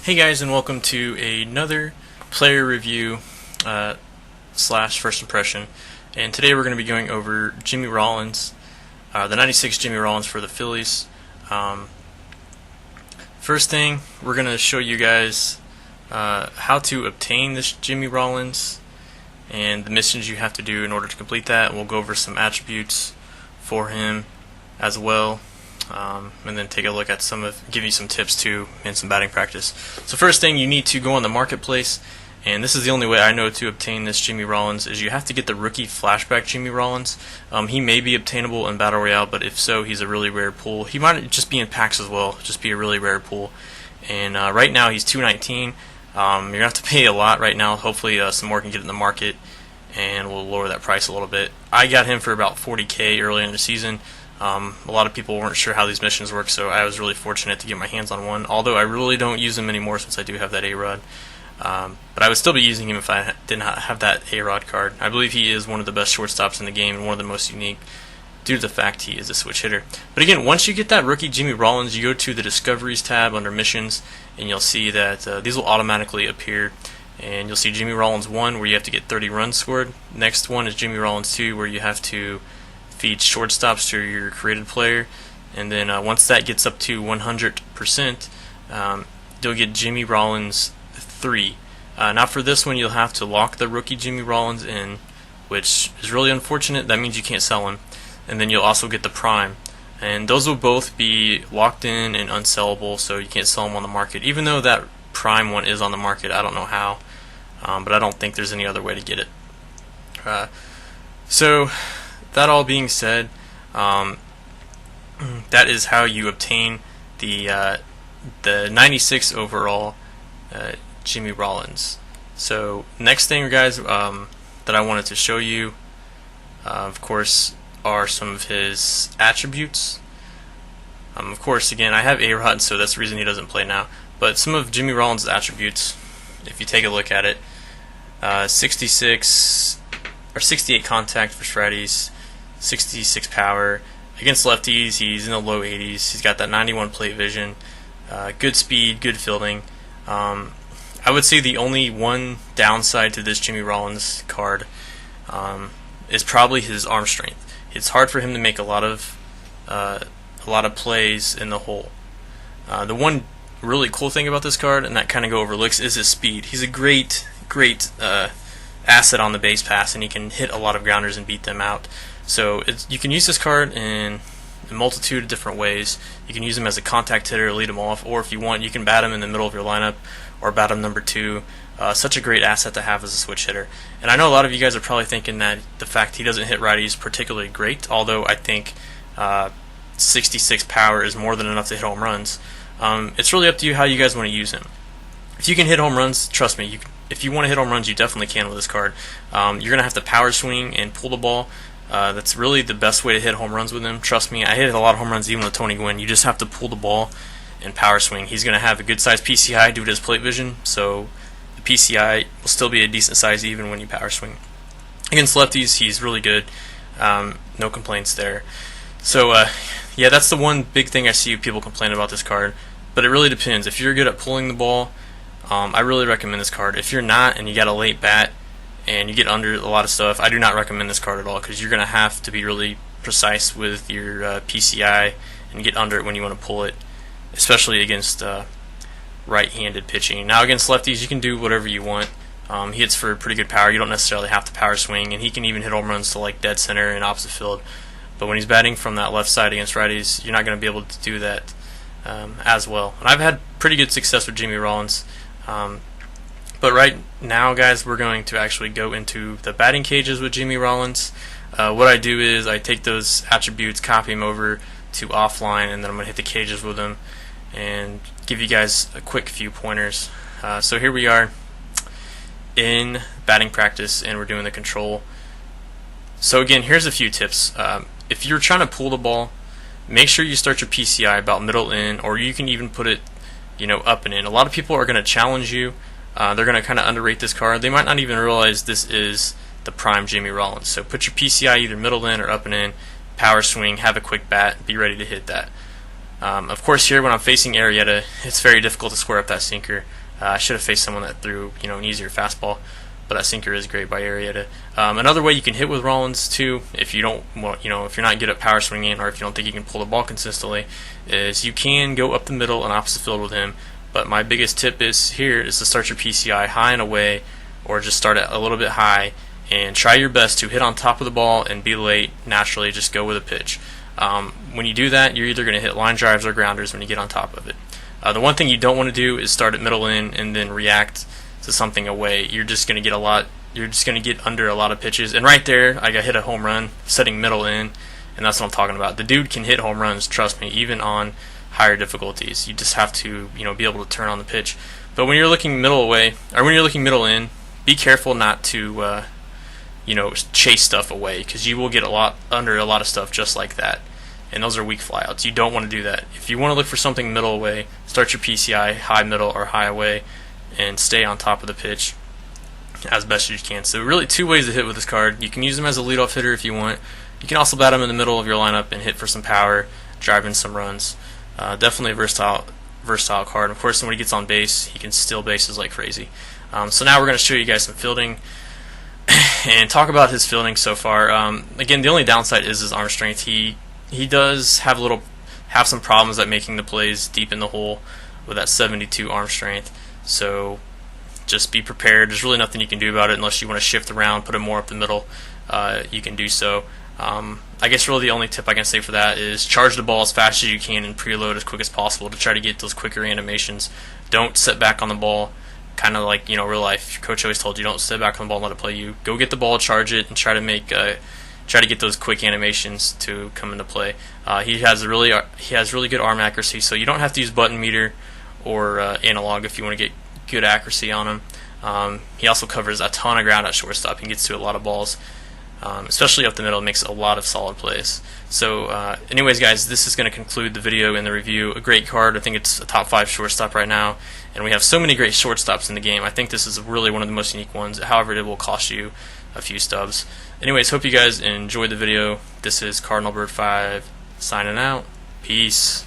Hey guys, and welcome to another player review slash first impression. And today we're going to be going over Jimmy Rollins, the 96 Jimmy Rollins for the Phillies. First thing, we're going to show you guys how to obtain this Jimmy Rollins and the missions you have to do in order to complete that. We'll go over some attributes for him as well. And then take a look at give you some tips too and some batting practice. So first thing, you need to go on the marketplace, and this is the only way I know to obtain this Jimmy Rollins, is you have to get the rookie Flashback Jimmy Rollins. He may be obtainable in Battle Royale, but if so, he's a really rare pull. He might just be in packs as well, just be a really rare pull. And right now he's $219. You're going to have to pay a lot right now. Hopefully some more can get in the market, and we'll lower that price a little bit. I got him for about $40K early in the season. A lot of people weren't sure how these missions work, so I was really fortunate to get my hands on one, although I really don't use them anymore since I do have that A-Rod. But I would still be using him if I did not have that A-Rod card. I believe he is one of the best shortstops in the game and one of the most unique due to the fact he is a switch hitter. But again, once you get that rookie Jimmy Rollins, you go to the Discoveries tab under Missions, and you'll see that these will automatically appear. And you'll see Jimmy Rollins 1, where you have to get 30 runs scored. Next one is Jimmy Rollins 2, where you have to feed shortstops to your created player, and then once that gets up to 100%, you'll get Jimmy Rollins 3. Now for this one, you'll have to lock the rookie Jimmy Rollins in, which is really unfortunate. That means you can't sell him. And then you'll also get the Prime, and those will both be locked in and unsellable, so you can't sell them on the market. Even though that Prime one is on the market, I don't know how, but I don't think there's any other way to get it. So that all being said, that is how you obtain the 96 overall Jimmy Rollins. So next thing, guys, that I wanted to show you, of course, are some of his attributes. Of course, again, I have A-Rod, so that's the reason he doesn't play now. But some of Jimmy Rollins' attributes, if you take a look at it, 66 or 68 contact for righties, 66 power. Against lefties, he's in the low 80s. He's got that 91 plate vision, good speed, good fielding. I would say the only one downside to this Jimmy Rollins card is probably his arm strength. It's hard for him to make a lot of plays in the hole. The one really cool thing about this card, and that kind of go overlooks, is his speed. He's a great asset on the base pass, and he can hit a lot of grounders and beat them out. So you can use this card in a multitude of different ways. You can use him as a contact hitter, lead him off, or if you want, you can bat him in the middle of your lineup or bat him number 2. Such a great asset to have as a switch hitter. And I know a lot of you guys are probably thinking that the fact he doesn't hit righties is particularly great, although I think 66 power is more than enough to hit home runs. It's really up to you how you guys want to use him. If you can hit home runs, trust me, if you want to hit home runs, you definitely can with this card. You're going to have to power swing and pull the ball. That's really the best way to hit home runs with him. Trust me, I hit a lot of home runs even with Tony Gwynn. You just have to pull the ball and power swing. He's going to have a good size PCI due to his plate vision, so the PCI will still be a decent size even when you power swing. Against lefties, he's really good. No complaints there. So yeah, that's the one big thing I see people complain about this card, but it really depends. If you're good at pulling the ball, I really recommend this card. If you're not and you got a late bat and you get under a lot of stuff, I do not recommend this card at all, because you're going to have to be really precise with your PCI and get under it when you want to pull it, especially against right-handed pitching. Now against lefties, you can do whatever you want. He hits for pretty good power. You don't necessarily have to power swing, and he can even hit home runs to like dead center and opposite field. But when he's batting from that left side against righties, you're not going to be able to do that as well. And I've had pretty good success with Jimmy Rollins. But right now, guys, we're going to actually go into the batting cages with Jimmy Rollins. What I do is I take those attributes, copy them over to offline, and then I'm going to hit the cages with them and give you guys a quick few pointers. So here we are in batting practice, and we're doing the control. So again, here's a few tips. If you're trying to pull the ball, make sure you start your PCI about middle in, or you can even put it, up and in. A lot of people are going to challenge you. They're going to kind of underrate this card. They might not even realize this is the prime Jimmy Rollins. So put your PCI either middle in or up and in, power swing, have a quick bat, be ready to hit that. Of course, here when I'm facing Arrieta, it's very difficult to square up that sinker. I should have faced someone that threw an easier fastball, but that sinker is great by Arrieta. Another way you can hit with Rollins too, if you don't want, if you're not good at power swinging, or if you don't think you can pull the ball consistently, is you can go up the middle and opposite field with him. But my biggest tip is to start your PCI high and away, or just start it a little bit high and try your best to hit on top of the ball and be late naturally. Just go with a pitch. When you do that, you're either going to hit line drives or grounders when you get on top of it. The one thing you don't want to do is start at middle in and then react to something away. You're just going to get under a lot of pitches. And right there, I got hit a home run setting middle in, and that's what I'm talking about. The dude can hit home runs, trust me, even on higher difficulties. You just have to be able to turn on the pitch. But when you're looking middle away, or when you're looking middle in, be careful not to chase stuff away, because you will get under a lot of stuff just like that. And those are weak flyouts. You don't want to do that. If you want to look for something middle away, start your PCI high middle or high away, and stay on top of the pitch as best as you can. So really 2 ways to hit with this card. You can use him as a leadoff hitter if you want. You can also bat him in the middle of your lineup and hit for some power, drive in some runs. Definitely a versatile card. Of course, when he gets on base, he can steal bases like crazy. So now we're going to show you guys some fielding and talk about his fielding so far. Again, the only downside is his arm strength. He does have some problems at making the plays deep in the hole with that 72 arm strength. So just be prepared. There's really nothing you can do about it unless you want to shift around, put him more up the middle. You can do so. I guess really the only tip I can say for that is charge the ball as fast as you can and preload as quick as possible to try to get those quicker animations. Don't sit back on the ball, kind of like real life. Your coach always told you, don't sit back on the ball and let it play you. Go get the ball, charge it, and try to get those quick animations to come into play. He has really good arm accuracy, so you don't have to use button meter or analog if you want to get good accuracy on him. He also covers a ton of ground at shortstop and gets to a lot of balls, especially up the middle. Makes a lot of solid plays. So anyways, guys, this is going to conclude the video and the review. A great card. I think it's a top 5 shortstop right now, and we have so many great shortstops in the game. I think this is really one of the most unique ones. However, it will cost you a few stubs. Anyways, hope you guys enjoyed the video. This is Cardinal Bird 5 signing out. Peace.